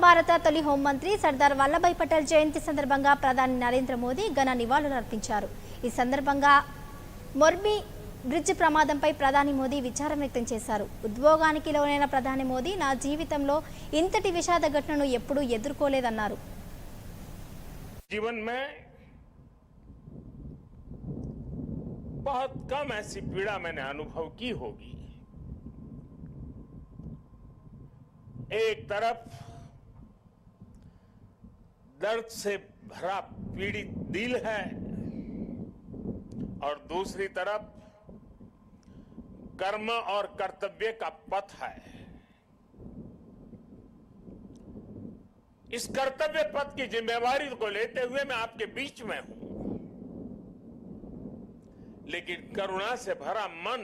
భారత తొలి హోంమంత్రి సర్దార్ వల్లభాయ్ పటేల్ జయంతి సందర్భంగా ప్రధాని నరేంద్ర మోదీ ఘన నివాళులర్పించారు। ఈ సందర్భంగా మొర్బీ బ్రిడ్జ్ ప్రమాదంపై ప్రధాని మోదీ విచారం వ్యక్తం చేశారు। ఉద్వేగానికి లోనైన ప్రధాని మోదీ నా జీవితంలో ఇంతటి విషాద ఘటనను ఎప్పుడూ ఎదుర్కోలేదన్నారు। जीवन में बहुत कम ऐसी पीड़ा मैंने अनुभव की होगी। एक तरफ दर्द से भरा पीड़ित दिल है और दूसरी तरफ कर्म और कर्तव्य का पथ है। इस कर्तव्य पथ की जिम्मेवारी को लेते हुए मैं आपके बीच में हूं, लेकिन करुणा से भरा मन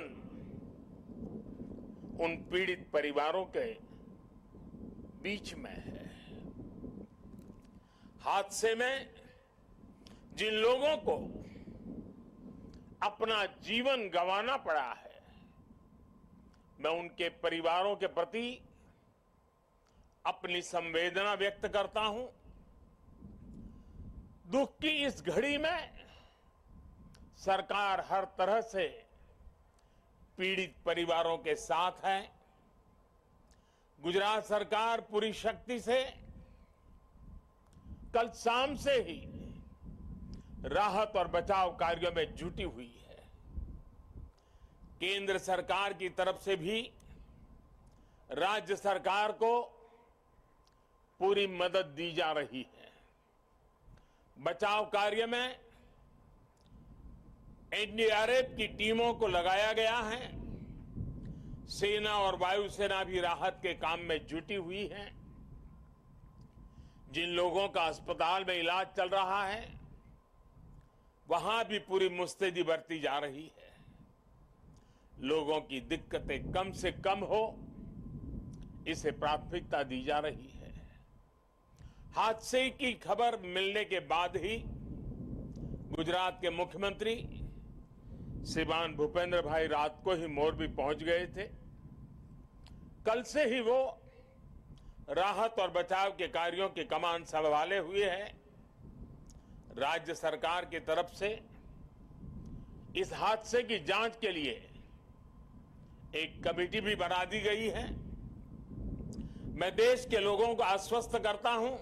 उन पीड़ित परिवारों के बीच में है। हादसे में जिन लोगों को अपना जीवन गंवाना पड़ा है, मैं उनके परिवारों के प्रति अपनी संवेदना व्यक्त करता हूं। दुख की इस घड़ी में सरकार हर तरह से पीड़ित परिवारों के साथ है। गुजरात सरकार पूरी शक्ति से कल शाम से ही राहत और बचाव कार्यों में जुटी हुई है। केंद्र सरकार की तरफ से भी राज्य सरकार को पूरी मदद दी जा रही है। बचाव कार्य में एनडीआरएफ की टीमों को लगाया गया है। सेना और वायुसेना भी राहत के काम में जुटी हुई है। जिन लोगों का अस्पताल में इलाज चल रहा है, वहां भी पूरी मुस्तैदी बरती जा रही है। लोगों की दिक्कतें कम से कम हो, इसे प्राथमिकता दी जा रही है। हादसे की खबर मिलने के बाद ही गुजरात के मुख्यमंत्री श्रीमान भूपेंद्र भाई रात को ही मोरबी पहुंच गए थे। कल से ही वो राहत और बचाव के कार्यों की कमान संभाले हुए हैं। राज्य सरकार की तरफ से इस हादसे की जांच के लिए एक कमेटी भी बना दी गई है। मैं देश के लोगों को आश्वस्त करता हूं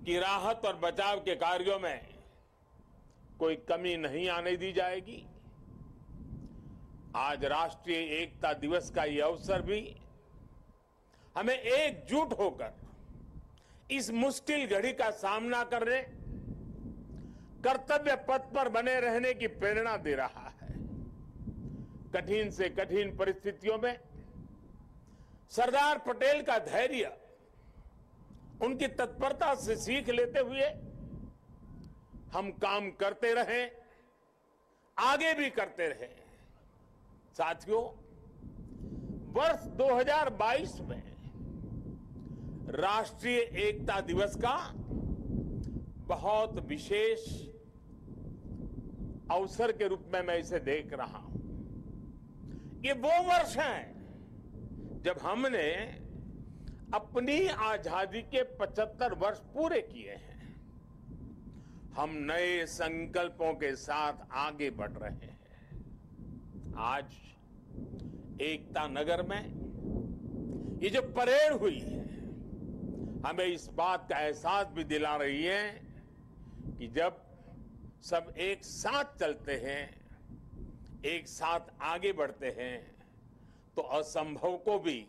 कि राहत और बचाव के कार्यों में कोई कमी नहीं आने दी जाएगी। आज राष्ट्रीय एकता दिवस का ये अवसर भी हमें एकजुट होकर इस मुश्किल घड़ी का सामना करने, कर्तव्य पथ पर बने रहने की प्रेरणा दे रहा है। कठिन से कठिन परिस्थितियों में सरदार पटेल का धैर्य, उनकी तत्परता से सीख लेते हुए हम काम करते रहे, आगे भी करते रहे। साथियों, वर्ष 2022 में राष्ट्रीय एकता दिवस का बहुत विशेष अवसर के रूप में मैं इसे देख रहा हूं। ये वो वर्ष है जब हमने अपनी आजादी के 75 वर्ष पूरे किए हैं। हम नए संकल्पों के साथ आगे बढ़ रहे हैं। आज एकता नगर में ये जो परेड हुई है, हमें इस बात का एहसास भी दिला रही है कि जब सब एक साथ चलते हैं, एक साथ आगे बढ़ते हैं, तो असंभव को भी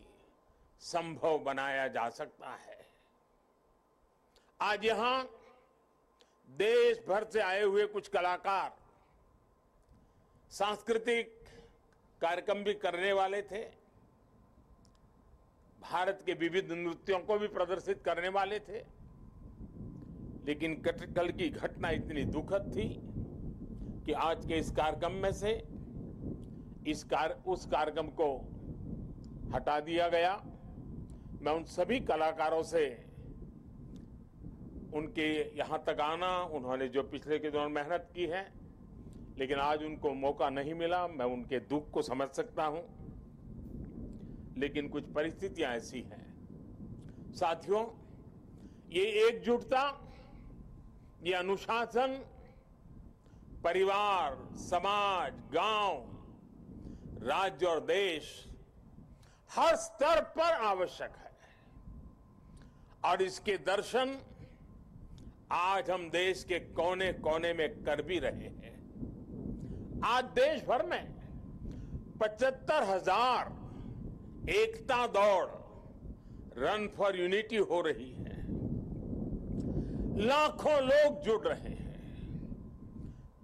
संभव बनाया जा सकता है। आज यहां देश भर से आए हुए कुछ कलाकार सांस्कृतिक कार्यक्रम भी करने वाले थे। भारत के विविध नृत्यों को भी प्रदर्शित करने वाले थे, लेकिन कल की घटना इतनी दुखद थी कि आज के इस कार्यक्रम में से उस कार्यक्रम को हटा दिया गया। मैं उन सभी कलाकारों से उनके यहां तक आना, उन्होंने जो पिछले के दौरान मेहनत की है, लेकिन आज उनको मौका नहीं मिला, मैं उनके दुख को समझ सकता हूं। लेकिन कुछ परिस्थितियां ऐसी हैं, साथियों, ये एकजुटता, ये अनुशासन परिवार, समाज, गांव, राज्य और देश हर स्तर पर आवश्यक है और इसके दर्शन आज हम देश के कोने कोने में कर भी रहे हैं। आज देश भर में 75,000 एकता दौड़, रन फॉर यूनिटी हो रही है। लाखों लोग जुड़ रहे हैं।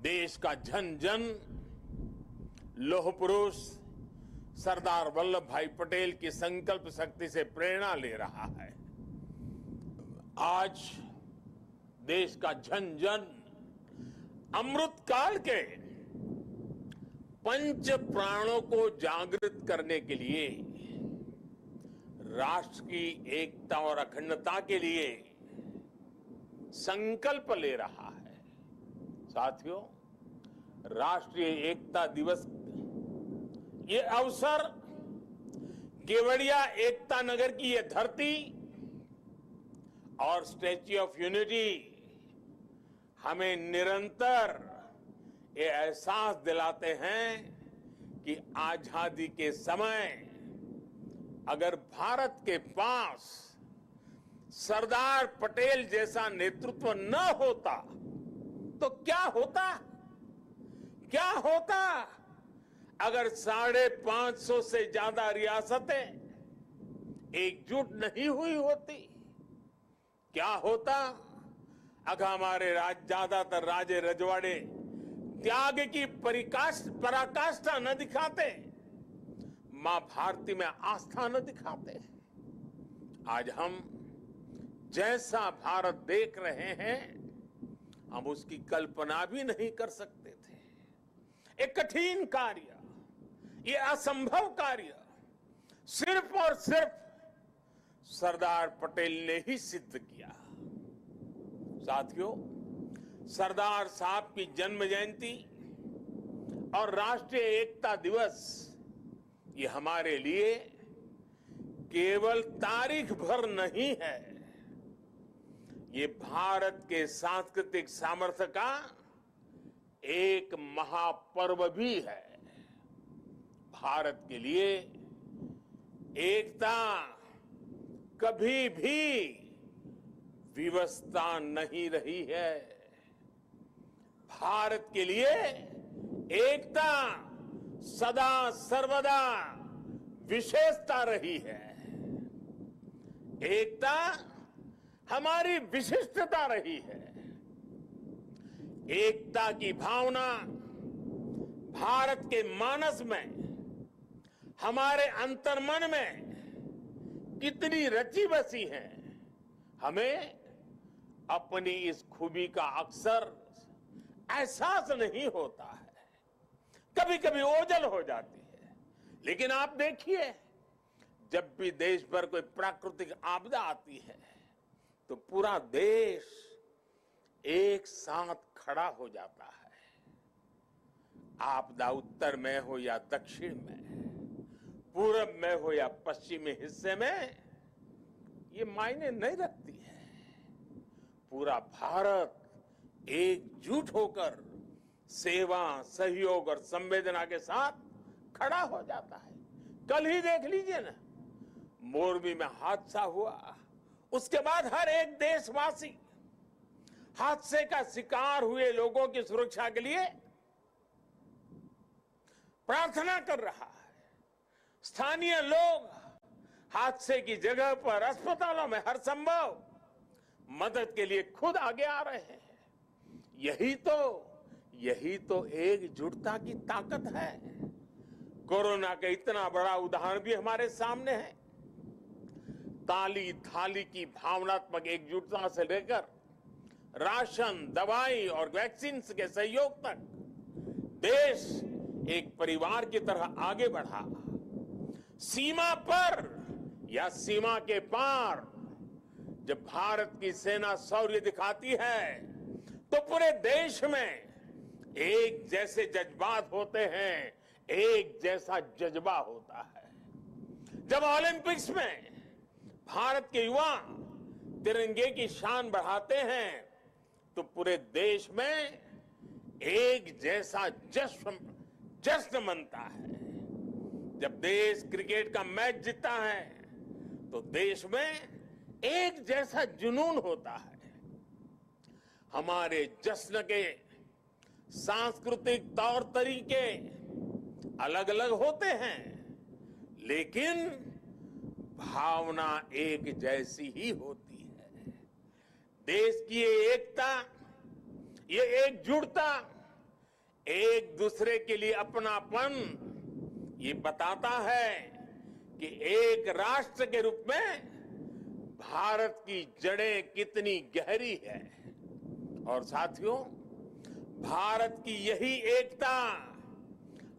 देश का जन जन लौह पुरुष सरदार वल्लभ भाई पटेल की संकल्प शक्ति से प्रेरणा ले रहा है। आज देश का जन जन अमृत काल के पंच प्राणों को जागृत करने के लिए, राष्ट्र की एकता और अखंडता के लिए संकल्प ले रहा है। साथियों, राष्ट्रीय एकता दिवस ये अवसर केवड़िया एकता नगर की ये धरती और स्टैच्यू ऑफ यूनिटी हमें निरंतर ये एहसास दिलाते हैं कि आजादी के समय अगर भारत के पास सरदार पटेल जैसा नेतृत्व न होता तो क्या होता? क्या होता अगर 550 से ज्यादा रियासतें एकजुट नहीं हुई होती? क्या होता अगर हमारे ज्यादातर राजे रजवाड़े त्याग की पराकाष्ठा न दिखाते, मां भारती में आस्था न दिखाते? आज हम जैसा भारत देख रहे हैं, हम उसकी कल्पना भी नहीं कर सकते थे। एक कठिन कार्य, ये असंभव कार्य सिर्फ और सिर्फ सरदार पटेल ने ही सिद्ध किया। साथियों, सरदार साहब की जन्म जयंती और राष्ट्रीय एकता दिवस ये हमारे लिए केवल तारीख भर नहीं है, ये भारत के सांस्कृतिक सामर्थ्य का एक महापर्व भी है। भारत के लिए एकता कभी भी विवशता नहीं रही है। भारत के लिए एकता सदा सर्वदा विशेषता रही है। एकता हमारी विशिष्टता रही है। एकता की भावना भारत के मानस में, हमारे अंतर्मन में कितनी रची बसी है, हमें अपनी इस खूबी का अक्सर एहसास नहीं होता है। कभी कभी ओझल हो जाती है, लेकिन आप देखिए, जब भी देश पर कोई प्राकृतिक आपदा आती है तो पूरा देश एक साथ खड़ा हो जाता है। आपदा उत्तर में हो या दक्षिण में, पूरब में हो या पश्चिमी हिस्से में, ये मायने नहीं रखती है। पूरा भारत एकजुट होकर सेवा, सहयोग और संवेदना के साथ खड़ा हो जाता है। कल ही देख लीजिए ना, मोरबी में हादसा हुआ, उसके बाद हर एक देशवासी हादसे का शिकार हुए लोगों की सुरक्षा के लिए प्रार्थना कर रहा है। स्थानीय लोग हादसे की जगह पर अस्पतालों में हर संभव मदद के लिए खुद आगे आ रहे हैं। यही तो एकजुटता की ताकत है। कोरोना का इतना बड़ा उदाहरण भी हमारे सामने है। ताली थाली की भावनात्मक एकजुटता से लेकर राशन, दवाई और वैक्सीन के सहयोग तक देश एक परिवार की तरह आगे बढ़ा। सीमा पर या सीमा के पार जब भारत की सेना शौर्य दिखाती है तो पूरे देश में एक जैसे जज्बात होते हैं, एक जैसा जज्बा होता है। जब ओलंपिक्स में भारत के युवा तिरंगे की शान बढ़ाते हैं तो पूरे देश में एक जैसा जश्न मनता है। जब देश क्रिकेट का मैच जीतता है तो देश में एक जैसा जुनून होता है। हमारे जश्न के सांस्कृतिक तौर तरीके अलग अलग होते हैं, लेकिन भावना एक जैसी ही होती है। देश की ये एकता, ये एकजुटता, एक दूसरे के लिए अपनापन, ये बताता है कि एक राष्ट्र के रूप में भारत की जड़ें कितनी गहरी है। और साथियों, भारत की यही एकता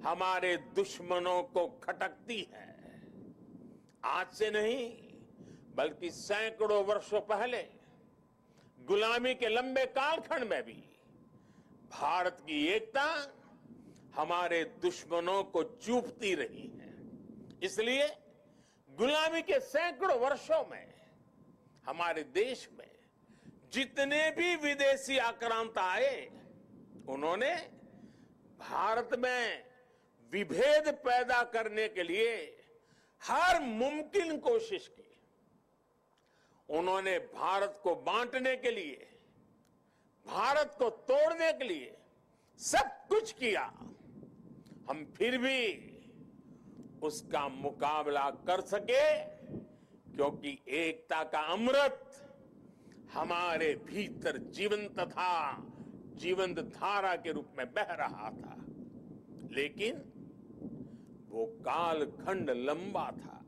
हमारे दुश्मनों को खटकती है। आज से नहीं बल्कि सैकड़ों वर्षों पहले गुलामी के लंबे कालखंड में भी भारत की एकता हमारे दुश्मनों को चूपती रही है। इसलिए गुलामी के सैकड़ों वर्षों में हमारे देश में जितने भी विदेशी आक्रांत आए, उन्होंने भारत में विभेद पैदा करने के लिए हर मुमकिन कोशिश की। उन्होंने भारत को बांटने के लिए, भारत को तोड़ने के लिए सब कुछ किया। हम फिर भी उसका मुकाबला कर सके क्योंकि एकता का अमृत हमारे भीतर जीवंत धारा के रूप में बह रहा था। लेकिन वो कालखंड लंबा था।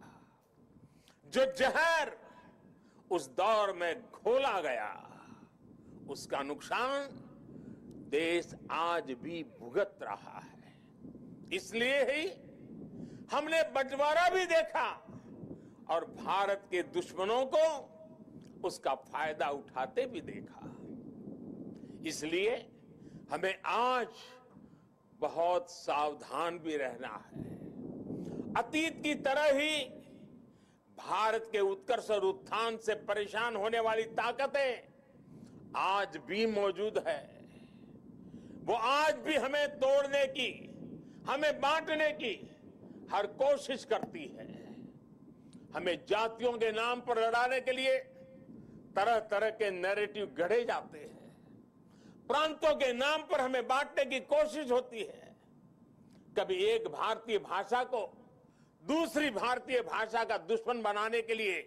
जो जहर उस दौर में घोला गया, उसका नुकसान देश आज भी भुगत रहा है। इसलिए ही हमने बंटवारा भी देखा और भारत के दुश्मनों को उसका फायदा उठाते भी देखा। इसलिए हमें आज बहुत सावधान भी रहना है। अतीत की तरह ही भारत के उत्कर्ष और उत्थान से परेशान होने वाली ताकतें आज भी मौजूद है। वो आज भी हमें तोड़ने की, हमें बांटने की हर कोशिश करती है। हमें जातियों के नाम पर लड़ाने के लिए तरह तरह के नैरेटिव गढ़े जाते हैं। प्रांतों के नाम पर हमें बांटने की कोशिश होती है। कभी एक भारतीय भाषा को दूसरी भारतीय भाषा का दुश्मन बनाने के लिए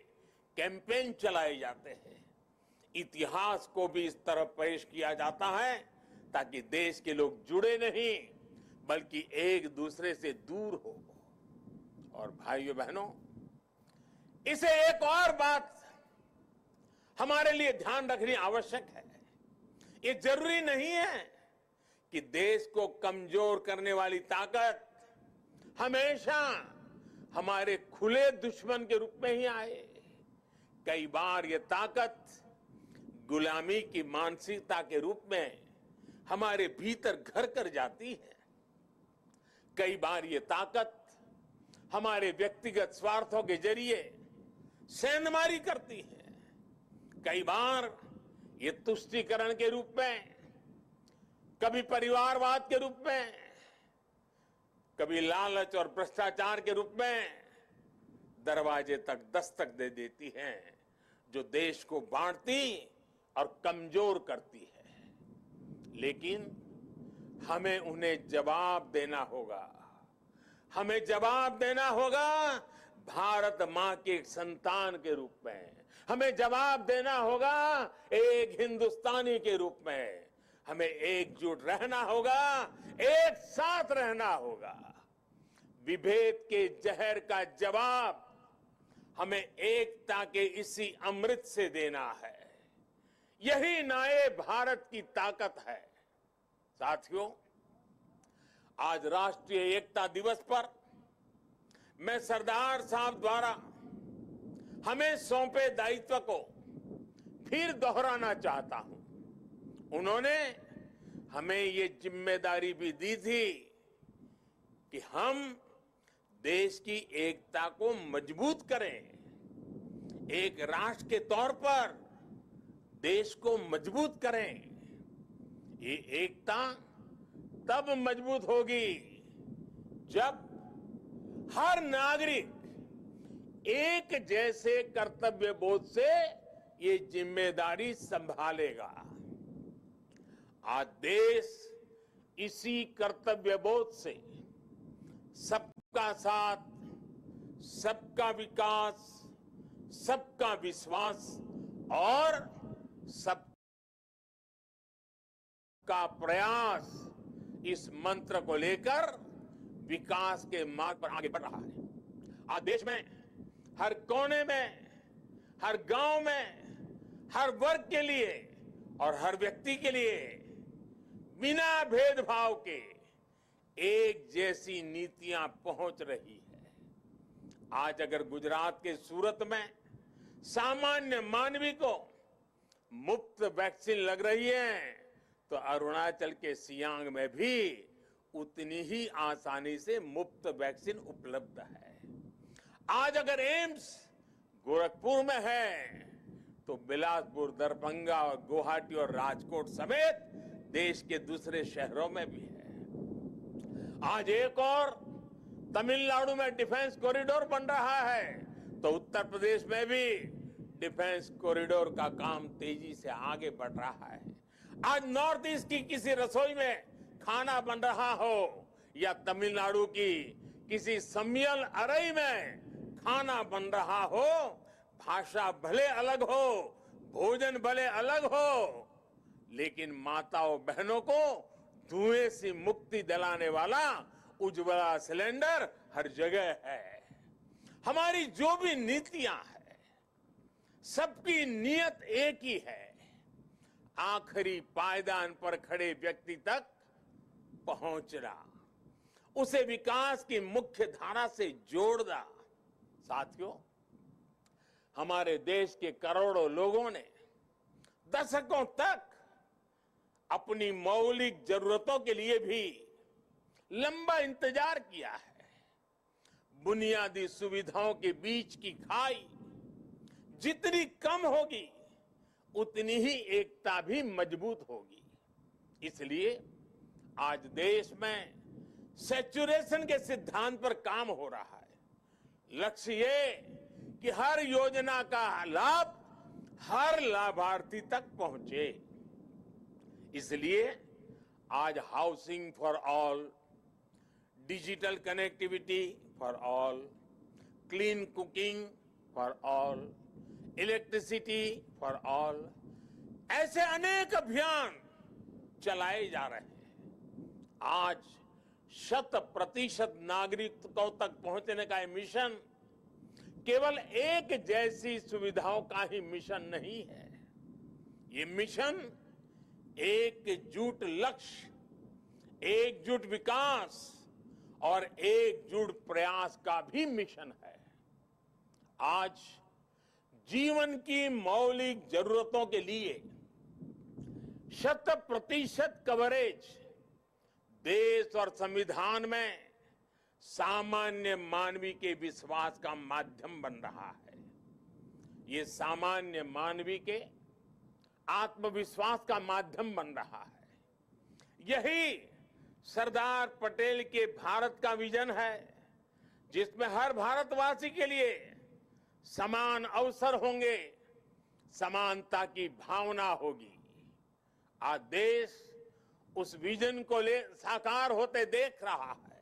कैंपेन चलाए जाते हैं। इतिहास को भी इस तरह पेश किया जाता है ताकि देश के लोग जुड़े नहीं बल्कि एक दूसरे से दूर हो। और भाइयों बहनों, इसे एक और बात हमारे लिए ध्यान रखनी आवश्यक है। ये जरूरी नहीं है कि देश को कमजोर करने वाली ताकत हमेशा हमारे खुले दुश्मन के रूप में ही आए। कई बार ये ताकत गुलामी की मानसिकता के रूप में हमारे भीतर घर कर जाती है। कई बार ये ताकत हमारे व्यक्तिगत स्वार्थों के जरिए सेंधमारी करती है। कई बार ये तुष्टीकरण के रूप में, कभी परिवारवाद के रूप में, कभी लालच और भ्रष्टाचार के रूप में दरवाजे तक दस्तक दे देती हैं, जो देश को बांटती और कमजोर करती है। लेकिन हमें उन्हें जवाब देना होगा। हमें जवाब देना होगा भारत मां के एक संतान के रूप में। हमें जवाब देना होगा एक हिंदुस्तानी के रूप में। हमें एकजुट रहना होगा, एक साथ रहना होगा। विभेद के जहर का जवाब हमें एकता के इसी अमृत से देना है। यही नए भारत की ताकत है। साथियों, आज राष्ट्रीय एकता दिवस पर मैं सरदार साहब द्वारा हमें सौंपे दायित्व को फिर दोहराना चाहता हूं। उन्होंने हमें ये जिम्मेदारी भी दी थी कि हम देश की एकता को मजबूत करें। एक राष्ट्र के तौर पर देश को मजबूत करें। ये एकता तब मजबूत होगी जब हर नागरिक एक जैसे कर्तव्य बोध से ये जिम्मेदारी संभालेगा। आज देश इसी कर्तव्य बोध से सबका साथ, सबका विकास, सबका विश्वास और सबका प्रयास इस मंत्र को लेकर विकास के मार्ग पर आगे बढ़ रहा है। आज देश में हर कोने में, हर गांव में, हर वर्ग के लिए और हर व्यक्ति के लिए बिना भेदभाव के एक जैसी नीतियां पहुंच रही है। आज अगर गुजरात के सूरत में सामान्य मानवी को मुफ्त वैक्सीन लग रही है, तो अरुणाचल के सियांग में भी उतनी ही आसानी से मुफ्त वैक्सीन उपलब्ध है। आज अगर एम्स गोरखपुर में है, तो बिलासपुर, दरभंगा और गुवाहाटी और राजकोट समेत देश के दूसरे शहरों में भी है। आज एक और तमिलनाडु में डिफेंस कॉरिडोर बन रहा है, तो उत्तर प्रदेश में भी डिफेंस कॉरिडोर का काम तेजी से आगे बढ़ रहा है। आज नॉर्थ ईस्ट की किसी रसोई में खाना बन रहा हो या तमिलनाडु की किसी सम्मियल अरई में खाना बन रहा हो, भाषा भले अलग हो, भोजन भले अलग हो, लेकिन माताओं बहनों को धुएं से मुक्ति दिलाने वाला उज्ज्वला सिलेंडर हर जगह है। हमारी जो भी नीतियां हैं, सबकी नीयत एक ही है, आखिरी पायदान पर खड़े व्यक्ति तक पहुंचना, उसे विकास की मुख्य धारा से जोड़ना। साथियों, हमारे देश के करोड़ों लोगों ने दशकों तक अपनी मौलिक जरूरतों के लिए भी लंबा इंतजार किया है। बुनियादी सुविधाओं के बीच की खाई जितनी कम होगी, उतनी ही एकता भी मजबूत होगी। इसलिए आज देश में सैचुरेशन के सिद्धांत पर काम हो रहा है। लक्ष्य ये कि हर योजना का लाभ हर लाभार्थी तक पहुंचे। इसलिए आज housing for all, digital connectivity for all, clean cooking for all, electricity for all, ऐसे अनेक अभियान चलाए जा रहे हैं। आज 100% नागरिकों तक पहुंचने का ये मिशन केवल एक जैसी सुविधाओं का ही मिशन नहीं है। ये मिशन एकजुट लक्ष्य, एकजुट विकास और एकजुट प्रयास का भी मिशन है। आज जीवन की मौलिक जरूरतों के लिए 100% कवरेज देश और संविधान में सामान्य मानवी के विश्वास का माध्यम बन रहा है। ये सामान्य मानवी के आत्मविश्वास का माध्यम बन रहा है। यही सरदार पटेल के भारत का विजन है, जिसमें हर भारतवासी के लिए समान अवसर होंगे, समानता की भावना होगी। आज देश उस विजन को साकार होते देख रहा है।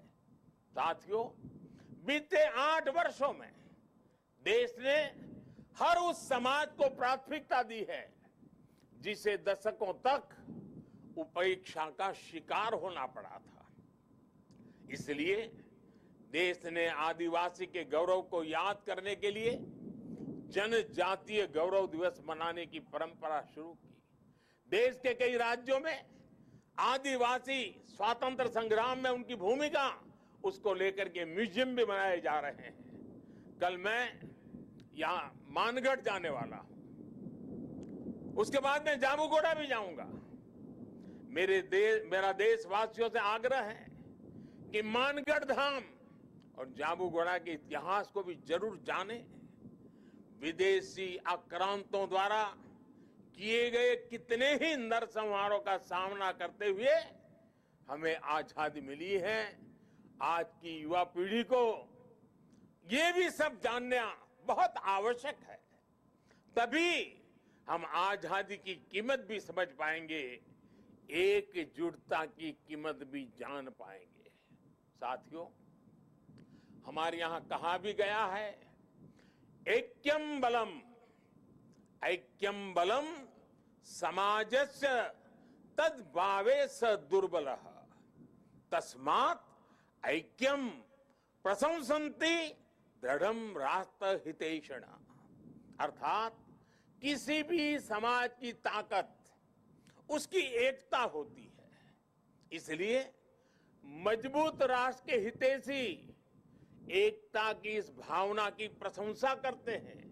साथियों, बीते 8 वर्षों में देश ने हर उस समाज को प्राथमिकता दी है जिसे दशकों तक उपेक्षा का शिकार होना पड़ा था। इसलिए देश ने आदिवासी के गौरव को याद करने के लिए जनजातीय गौरव दिवस मनाने की परंपरा शुरू की। देश के कई राज्यों में आदिवासी स्वातंत्र संग्राम में उनकी भूमिका, उसको लेकर के म्यूजियम भी बनाए जा रहे हैं। कल मैं यहां मानगढ़ जाने वाला हूं, उसके बाद मैं जामुगोड़ा भी जाऊंगा। मेरा देशवासियों से आग्रह है कि मानगढ़ धाम और जामुगोड़ा के इतिहास को भी जरूर जानें। विदेशी आक्रांतों द्वारा किए गए कितने ही नरसंहारों का सामना करते हुए हमें आजादी मिली है। आज की युवा पीढ़ी को ये भी सब जानना बहुत आवश्यक है, तभी हम आजादी की कीमत भी समझ पाएंगे, एकजुटता की कीमत भी जान पाएंगे। साथियों, हमारे यहां कहा भी गया है, ऐक्यम बलम समाजस्य तद्भावे स दुर्बलः तस्मात् ऐक्यम प्रशंसन्ति दृढ़म राष्ट्र हितैषण। अर्थात किसी भी समाज की ताकत उसकी एकता होती है, इसलिए मजबूत राष्ट्र के हितैषी एकता की इस भावना की प्रशंसा करते हैं,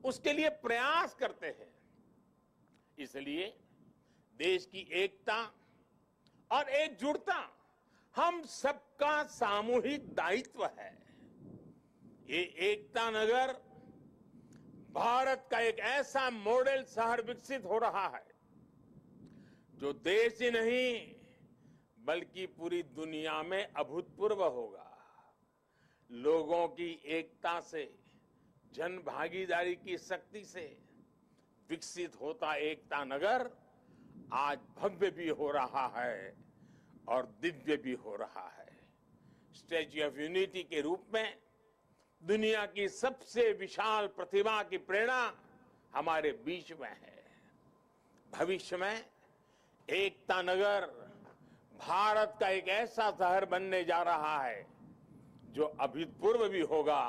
उसके लिए प्रयास करते हैं। इसलिए देश की एकता और एकजुटता हम सबका सामूहिक दायित्व है। ये एकता नगर भारत का एक ऐसा मॉडल शहर विकसित हो रहा है जो देश ही नहीं बल्कि पूरी दुनिया में अभूतपूर्व होगा। लोगों की एकता से, जन भागीदारी की शक्ति से विकसित होता एकता नगर आज भव्य भी हो रहा है और दिव्य भी हो रहा है। स्टैच्यू ऑफ यूनिटी के रूप में दुनिया की सबसे विशाल प्रतिमा की प्रेरणा हमारे बीच में है। भविष्य में एकता नगर भारत का एक ऐसा शहर बनने जा रहा है जो अभूतपूर्व भी होगा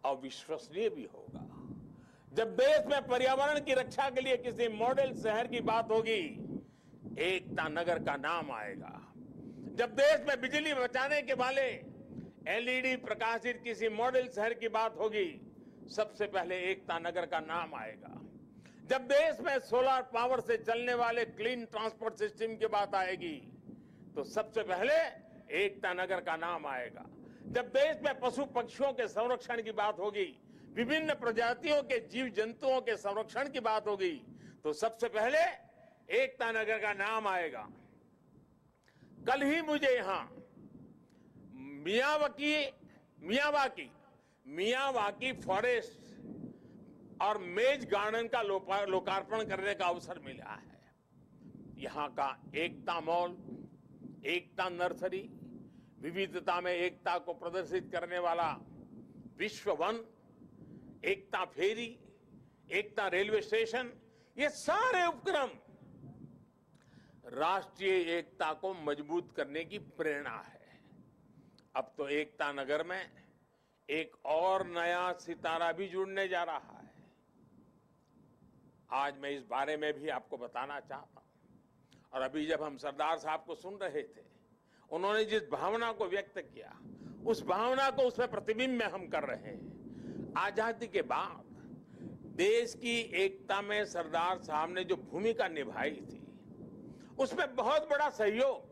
और विश्वसनीय भी होगा। जब देश में पर्यावरण की रक्षा के लिए किसी मॉडल शहर की बात होगी, एकता नगर का नाम आएगा। जब देश में बिजली बचाने के वाले एलईडी प्रकाशित किसी मॉडल शहर की बात होगी, सबसे पहले एकता नगर का नाम आएगा। जब देश में सोलर पावर से चलने वाले क्लीन ट्रांसपोर्ट सिस्टम की बात आएगी, तो सबसे पहले एकता नगर का नाम आएगा। जब देश में पशु पक्षियों के संरक्षण की बात होगी, विभिन्न प्रजातियों के जीव जंतुओं के संरक्षण की बात होगी, तो सबसे पहले एकता नगर का नाम आएगा। कल ही मुझे यहां मियावाकी फॉरेस्ट और मेज गार्डन का लोकार्पण करने का अवसर मिला है। यहां का एकता मॉल, एकता नर्सरी, विविधता में एकता को प्रदर्शित करने वाला विश्व वन, एकता फेरी, एकता रेलवे स्टेशन, ये सारे उपक्रम राष्ट्रीय एकता को मजबूत करने की प्रेरणा है। अब तो एकता नगर में एक और नया सितारा भी जुड़ने जा रहा है। आज मैं इस बारे में भी आपको बताना चाहता हूं। और अभी जब हम सरदार साहब को सुन रहे थे, उन्होंने जिस भावना को व्यक्त किया, उस भावना को उसमें प्रतिबिंब में हम कर रहे हैं। आजादी के बाद देश की एकता में सरदार साहब ने जो भूमिका निभाई थी, उसमें बहुत बड़ा सहयोग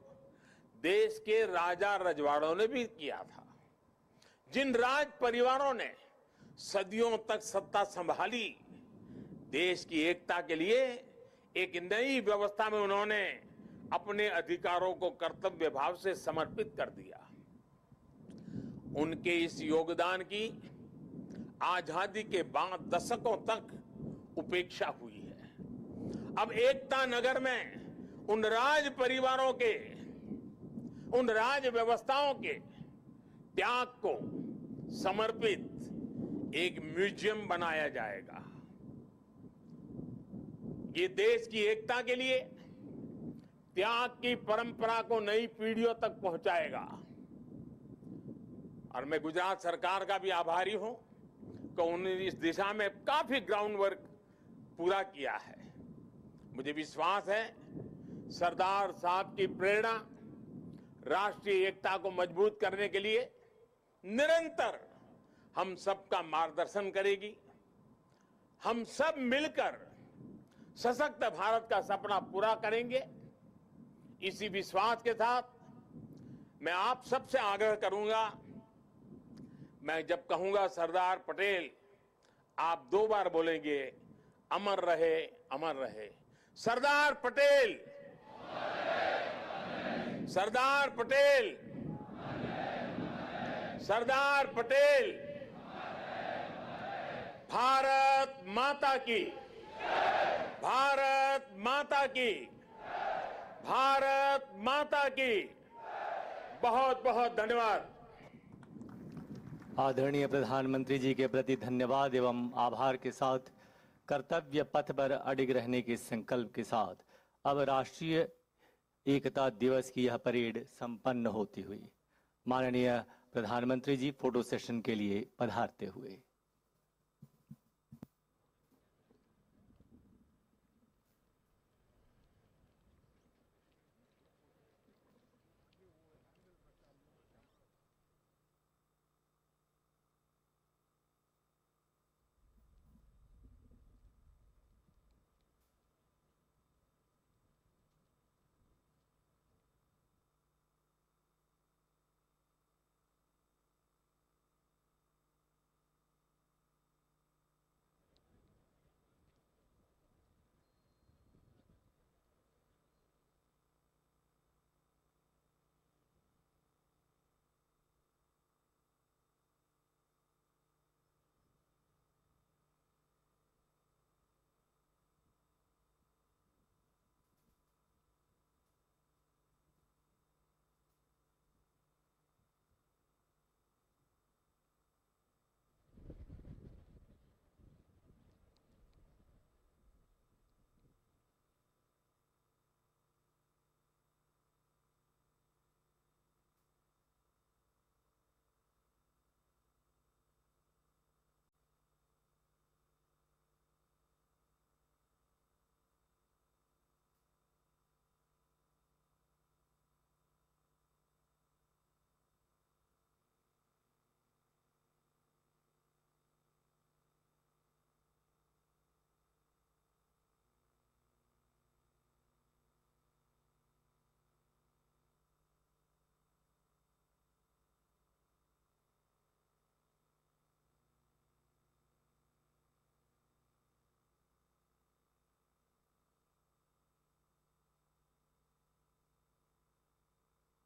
देश के राजा रजवाड़ों ने भी किया था। जिन राज परिवारों ने सदियों तक सत्ता संभाली, देश की एकता के लिए एक नई व्यवस्था में उन्होंने अपने अधिकारों को कर्तव्य भाव से समर्पित कर दिया। उनके इस योगदान की आजादी के बाद दशकों तक उपेक्षा हुई है। अब एकता नगर में उन राज परिवारों के, उन राज व्यवस्थाओं के त्याग को समर्पित एक म्यूजियम बनाया जाएगा। ये देश की एकता के लिए त्याग की परंपरा को नई पीढ़ियों तक पहुंचाएगा। और मैं गुजरात सरकार का भी आभारी हूं कि उन्होंने इस दिशा में काफी ग्राउंड वर्क पूरा किया है। मुझे विश्वास है सरदार साहब की प्रेरणा राष्ट्रीय एकता को मजबूत करने के लिए निरंतर हम सबका मार्गदर्शन करेगी। हम सब मिलकर सशक्त भारत का सपना पूरा करेंगे। इसी विश्वास के साथ मैं आप सबसे आग्रह करूंगा, मैं जब कहूंगा सरदार पटेल आप 2 बार बोलेंगे, अमर रहे, अमर रहे। सरदार पटेल, सरदार पटेल, सरदार पटेल, भारत माता की, भारत माता की, भारत माता की। बहुत बहुत धन्यवाद। आदरणीय प्रधानमंत्री जी के प्रति धन्यवाद एवं आभार के साथ कर्तव्य पथ पर अडिग रहने के संकल्प के साथ अब राष्ट्रीय एकता दिवस की यह परेड संपन्न होती हुई माननीय प्रधानमंत्री जी फोटो सेशन के लिए पधारते हुए।